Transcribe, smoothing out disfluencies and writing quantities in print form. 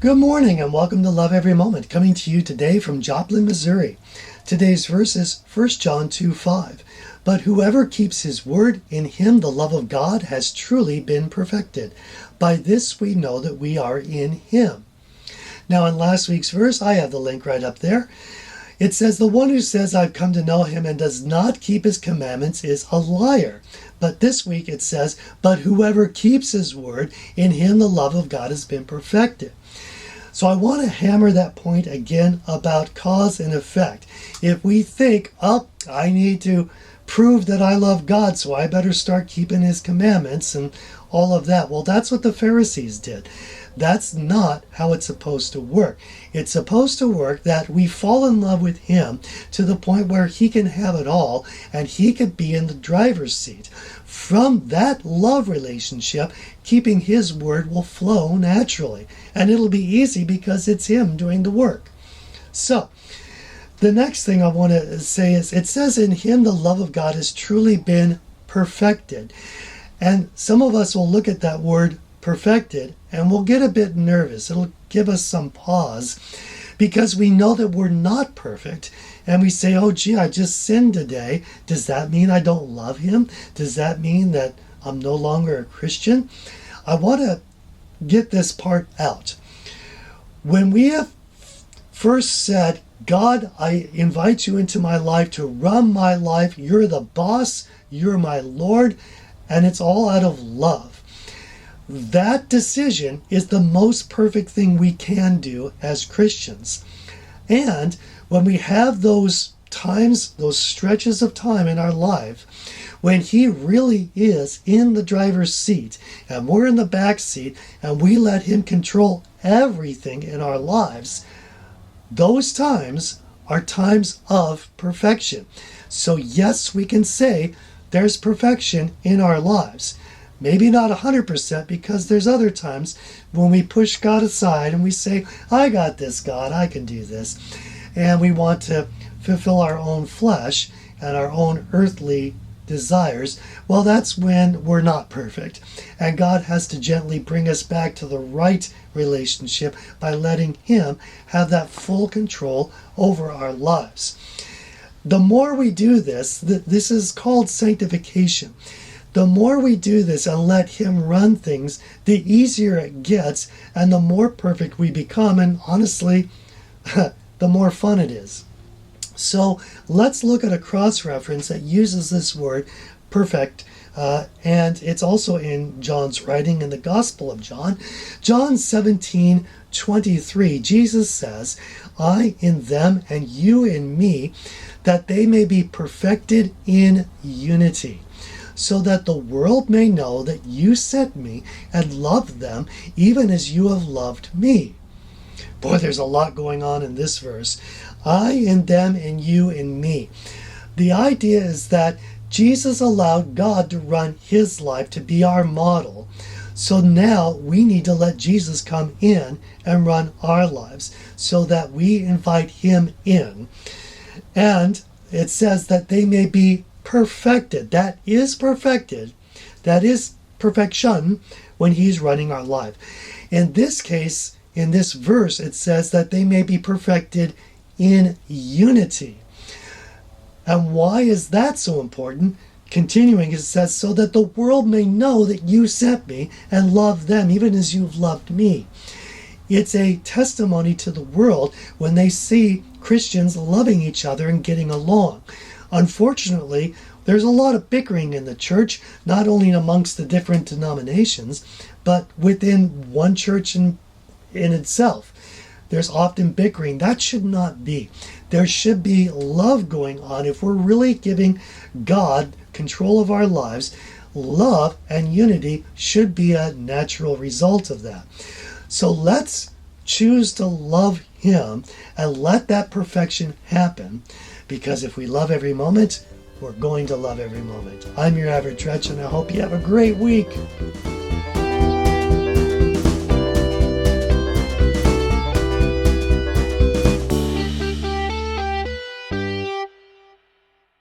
Good morning and welcome to Love Every Moment, coming to you today from Joplin, Missouri. Today's verse is 1 John 2:5. But whoever keeps his word, in him the love of God has truly been perfected. By this we know that we are in him. Now in last week's verse, I have the link right up there. It says, the one who says I've come to know him and does not keep his commandments is a liar. But this week it says, but whoever keeps his word, in him the love of God has been perfected. So I want to hammer that point again about cause and effect. If we think, I need to prove that I love God, so I better start keeping his commandments and all of that. Well, that's what the Pharisees did. That's not how it's supposed to work. It's supposed to work that we fall in love with him to the point where he can have it all and he can be in the driver's seat. From that love relationship, keeping his word will flow naturally. And it'll be easy because it's him doing the work. So, the next thing I want to say is, it says in him the love of God has truly been perfected. And some of us will look at that word perfected and we'll get a bit nervous. It'll give us some pause because we know that we're not perfect. And we say, oh gee, I just sinned today. Does that mean I don't love him? Does that mean that I'm no longer a Christian? I want to get this part out. When we have first said, God, I invite you into my life to run my life. You're the boss. You're my Lord. And it's all out of love. That decision is the most perfect thing we can do as Christians. And when we have those times, those stretches of time in our life, when he really is in the driver's seat and we're in the back seat and we let him control everything in our lives, those times are times of perfection. So yes, we can say there's perfection in our lives. Maybe not 100%, because there's other times when we push God aside and we say, I got this, God, I can do this. And we want to fulfill our own flesh and our own earthly desires. Well, that's when we're not perfect. And God has to gently bring us back to the right relationship by letting him have that full control over our lives. The more we do this, this is called sanctification. The more we do this and let him run things, the easier it gets and the more perfect we become. And honestly, the more fun it is. So let's look at a cross-reference that uses this word perfect. And it's also in John's writing in the Gospel of John. John 17:23, Jesus says, I in them and you in me, that they may be perfected in unity, so that the world may know that you sent me and loved them even as you have loved me. Boy, there's a lot going on in this verse. I in them and you in me. The idea is that Jesus allowed God to run his life to be our model. So now we need to let Jesus come in and run our lives so that we invite him in. And it says that they may be perfected. That is perfected. That is perfection when he's running our life. In this case, in this verse, it says that they may be perfected in unity. And why is that so important? Continuing, it says, so that the world may know that you sent me and love them even as you've loved me. It's a testimony to the world when they see Christians loving each other and getting along. Unfortunately, there's a lot of bickering in the church, not only amongst the different denominations, but within one church in itself. There's often bickering. That should not be. There should be love going on. If we're really giving God control of our lives, love and unity should be a natural result of that. So let's choose to love him and let that perfection happen, because if we love every moment, we're going to love every moment. I'm your average Dretch, and I hope you have a great week.